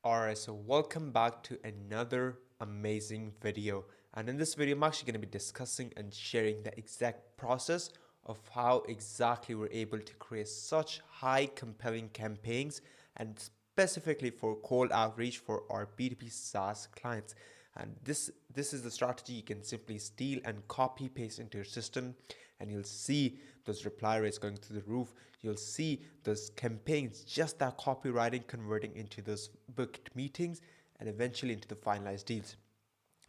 Alright, so welcome back to another amazing video. And in this video, I'm actually going to be discussing and sharing the exact process of how exactly we're able to create such high compelling campaigns and specifically for cold outreach for our B2B SaaS clients. And this is the strategy you can simply steal and copy paste into your system, and you'll see those reply rates going through the roof. You'll see those campaigns, just that copywriting converting into those booked meetings and eventually into the finalized deals.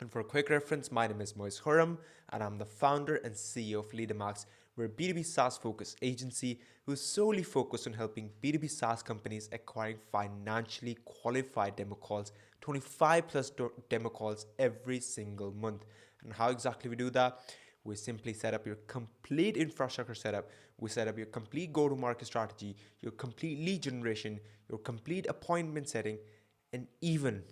And for a quick reference, my name is Moise Khurram, and I'm the founder and CEO of Leadamax. We're a B2B SaaS focused agency who's solely focused on helping B2B SaaS companies acquiring financially qualified demo calls, 25 plus demo calls every single month. And how exactly we do that? We simply set up your complete infrastructure setup. We set up your complete go-to-market strategy, your complete lead generation, your complete appointment setting, and even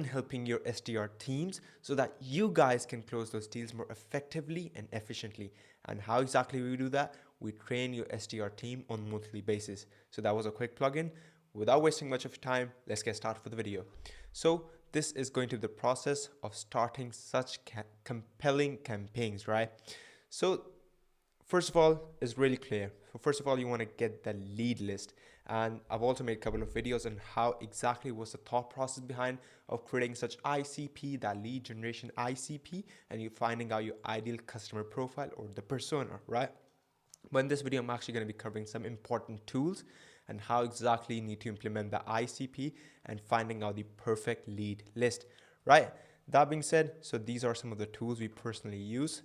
helping your SDR teams so that you guys can close those deals more effectively and efficiently. And how exactly we do that? We train your SDR team on a monthly basis. So that was a quick plugin. Without wasting much of your time, let's get started with the video. So this is going to be the process of starting such compelling campaigns, right? So first of all, it's really clear. So first of all, you want to get the lead list. And I've also made a couple of videos on how exactly was the thought process behind of creating such ICP, that lead generation ICP, and you finding out your ideal customer profile or the persona, right? But in this video, I'm actually going to be covering some important tools and how exactly you need to implement the ICP and finding out the perfect lead list, right? That being said, so these are some of the tools we personally use.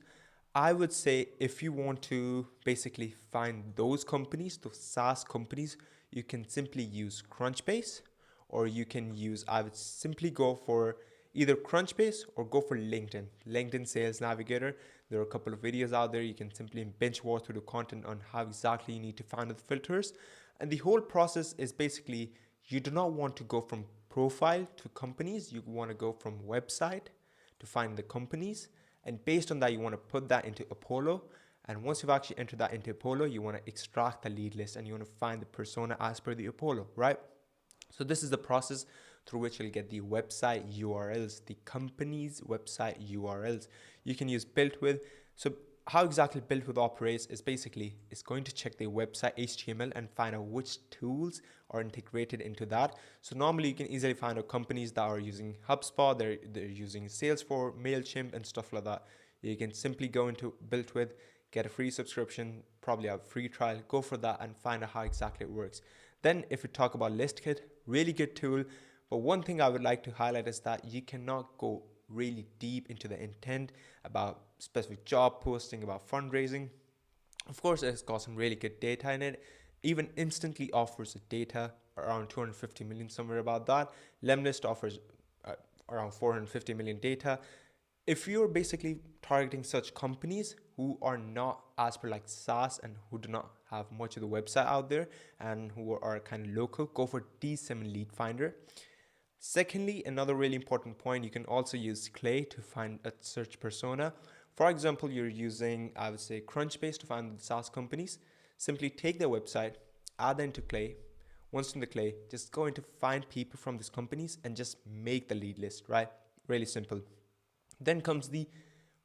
I would say if you want to basically find those companies, those SaaS companies, you can simply use Crunchbase, or you can use, I would simply go for either Crunchbase or go for LinkedIn Sales Navigator. There are a couple of videos out there. You can simply bench warm through the content on how exactly you need to find the filters. And the whole process is basically, you do not want to go from profile to companies. You want to go from website to find the companies. And based on that, you want to put that into Apollo. And once you've actually entered that into Apollo, you want to extract the lead list and you want to find the persona as per the Apollo, right? So this is the process through which you'll get the website URLs, the company's website URLs. You can use built with. So how exactly built with operates is basically it's going to check the website HTML and find out which tools are integrated into that. So normally you can easily find out companies that are using HubSpot, they're using Salesforce, MailChimp and stuff like that. You can simply go into built with, get a free subscription, probably have a free trial, go for that and find out how exactly it works. Then if we talk about ListKit, really good tool. But one thing I would like to highlight is that you cannot go really deep into the intent about specific job posting, about fundraising. Of course, it's got some really good data in it. Even instantly offers data around 250 million, somewhere about that. Lemlist offers around 450 million data. If you're basically targeting such companies who are not as per like SaaS and who do not have much of the website out there and who are kind of local, go for D7 Lead Finder. Secondly, another really important point, you can also use Clay to find a search persona. For example, you're using, I would say, Crunchbase to find the SaaS companies. Simply take their website, add that into Clay. Once in the Clay, just go into find people from these companies and just make the lead list, right? Really simple. Then comes the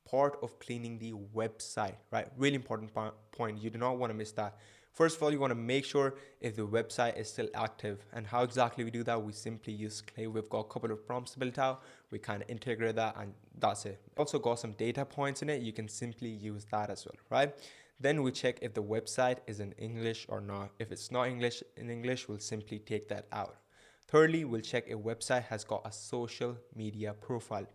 part of cleaning the website, right? Really important point. You do not want to miss that. First of all, you want to make sure if the website is still active. And how exactly we do that? We simply use Clay. We've got a couple of prompts built out. We kind of integrate that and that's it. Also got some data points in it. You can simply use that as well, right? Then we check if the website is in English or not. If it's not in English, we'll simply take that out. Thirdly, we'll check if website has got a social media profile.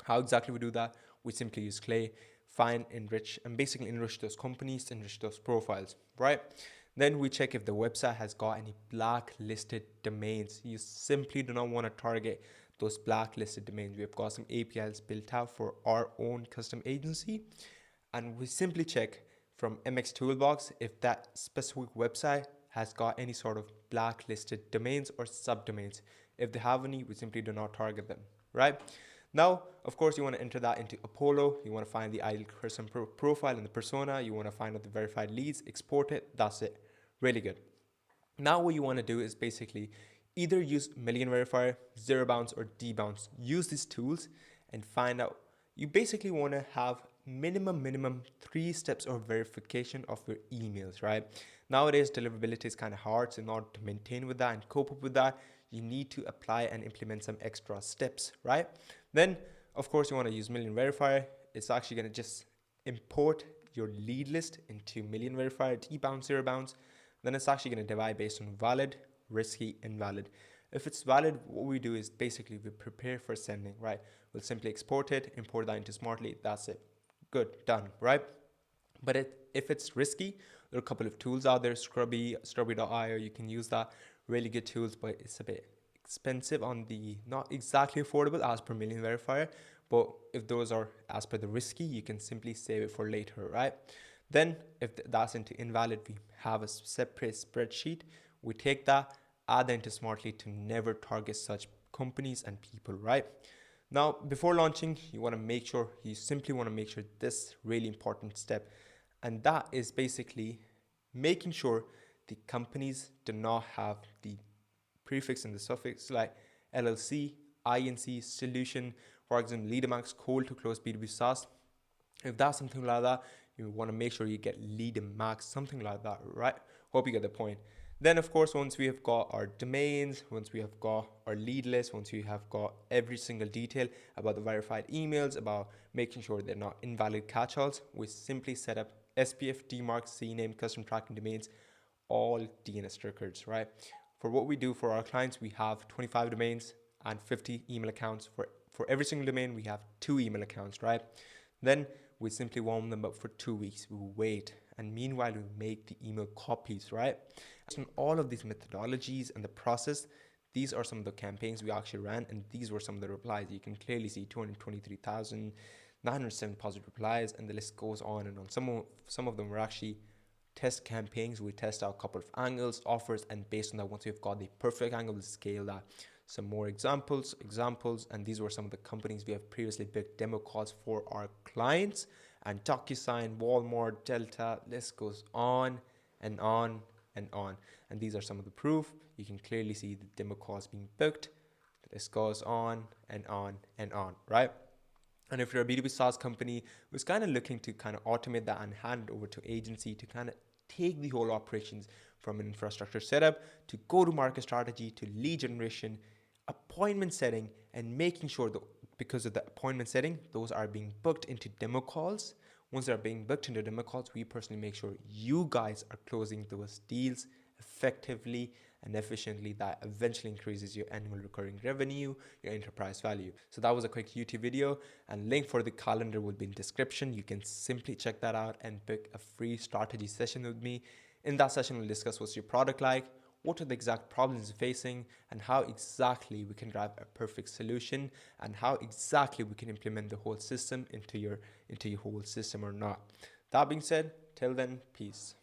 How exactly we do that? We simply use Clay, find, enrich, and basically enrich those companies, enrich those profiles, right? Then we check if the website has got any blacklisted domains. You simply do not want to target those blacklisted domains. We've got some APIs built out for our own custom agency. And we simply check from MX Toolbox if that specific website has got any sort of blacklisted domains or subdomains. If they have any, we simply do not target them, right? Now, of course, you want to enter that into Apollo. You want to find the ideal person profile and the persona. You want to find out the verified leads, export it. That's it. Really good. Now what you want to do is basically Either use Million Verifier, Zero Bounce, or D-Bounce. Use these tools and find out. You basically want to have minimum 3 steps of verification of your emails, right? Nowadays, deliverability is kind of hard, so in order to maintain with that and cope up with that, you need to apply and implement some extra steps, right? Then, of course, you want to use Million Verifier. It's actually going to just import your lead list into Million Verifier, D-Bounce, Zero Bounce. Then it's actually going to divide based on valid, risky, invalid. If it's valid, what we do is basically we prepare for sending, right? We'll simply export it, import that into Smartly. That's it. Good, done, right? But if it's risky, there are a couple of tools out there, Scrubby.io, you can use that. Really good tools, but it's a bit expensive on the, not exactly affordable as per Million Verifier. But if those are as per the risky, you can simply save it for later, right? Then if that's into invalid, we have a separate spreadsheet. We take that, add that into Smartly to never target such companies and people, right? Now, before launching, you simply want to make sure this really important step, and that is basically making sure the companies do not have the prefix and the suffix like LLC, INC, solution, for example, Leadamax, cold to close B2B SaaS. If that's something like that, you want to make sure you get Leadamax, something like that, right? Hope you get the point. Then, of course, once we have got our domains, once we have got our lead list, once we have got every single detail about the verified emails, about making sure they're not invalid catch-alls, we simply set up SPF, DMARC, CNAME, custom tracking domains, all DNS records, right? For what we do for our clients, we have 25 domains and 50 email accounts. For every single domain, we have 2 email accounts, right? Then we simply warm them up for 2 weeks. We wait. And meanwhile, we make the email copies, right? So all of these methodologies and the process, these are some of the campaigns we actually ran. And these were some of the replies. You can clearly see 223,907 positive replies. And the list goes on and on. Some of them were actually test campaigns. We test out a couple of angles, offers. And based on that, once we've got the perfect angle, we scale that. Some more examples, and these were some of the companies we have previously booked demo calls for our clients, and DocuSign, Walmart, Delta, list goes on and on and on. And these are some of the proof. You can clearly see the demo calls being booked. The list goes on and on and on, right? And if you're a B2B SaaS company who's kind of looking to kind of automate that and hand it over to agency to kind of take the whole operations from an infrastructure setup to go-to-market strategy to lead generation, appointment setting, and making sure that because of the appointment setting, those are being booked into demo calls. Once they're being booked into demo calls, we personally make sure you guys are closing those deals effectively and efficiently. That eventually increases your annual recurring revenue, your enterprise value. So that was a quick YouTube video, and link for the calendar will be in description. You can simply check that out and book a free strategy session with me. In that session, we'll discuss what's your product like, what are the exact problems you're facing, and how exactly we can drive a perfect solution, and how exactly we can implement the whole system into your whole system or not. That being said, till then, peace.